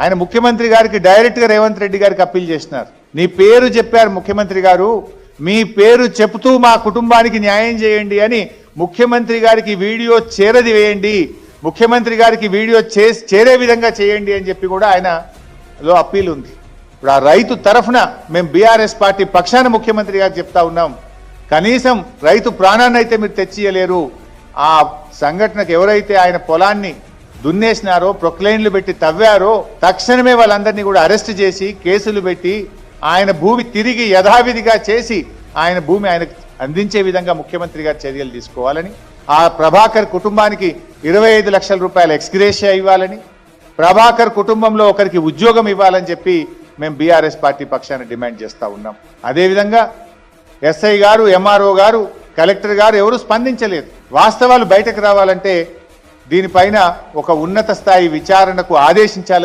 ఆయన ముఖ్యమంత్రి గారికి డైరెక్ట్గా రేవంత్ రెడ్డి గారికి అప్పీల్ చేసినారు. నీ పేరు చెప్పారు ముఖ్యమంత్రి గారు, మీ పేరు చెబుతూ మా కుటుంబానికి న్యాయం చేయండి అని ముఖ్యమంత్రి గారికి వీడియో చేరదివేయండి, ముఖ్యమంత్రి గారికి వీడియో చేరే విధంగా చేయండి అని చెప్పి కూడా ఆయనలో అప్పీల్ ఉంది. ఇప్పుడు ఆ రైతు తరఫున మేము బీఆర్ఎస్ పార్టీ పక్షాన ముఖ్యమంత్రి గారికి చెప్తా ఉన్నాం, కనీసం రైతు ప్రాణాన్ని అయితే మీరు తెచ్చియలేరు. ఆ సంఘటనకు ఎవరైతే ఆయన పొలాన్ని దున్నేసినారో, ప్రొక్లైన్లు పెట్టి తవ్వారో, తక్షణమే వాళ్ళందరినీ కూడా అరెస్ట్ చేసి కేసులు పెట్టి ఆయన భూమి తిరిగి యథావిధిగా చేసి ఆయన భూమి ఆయనకు అందించే విధంగా ముఖ్యమంత్రి గారు చర్యలు తీసుకోవాలని, ఆ ప్రభాకర్ కుటుంబానికి 25 లక్షల రూపాయల ఎక్స్గ్రేషియా ఇవ్వాలని, ప్రభాకర్ కుటుంబంలో ఒకరికి ఉద్యోగం ఇవ్వాలని చెప్పి మేము బీఆర్ఎస్ పార్టీ పక్షాన డిమాండ్ చేస్తూ ఉన్నాం. అదేవిధంగా ఎస్ఐ గారు, ఎంఆర్ఓ గారు, కలెక్టర్ గారు ఎవరు స్పందించలేదు. వాస్తవాలు బయటకు రావాలంటే దీనిపైన ఒక ఉన్నత స్థాయి విచారణకు ఆదేశించాలని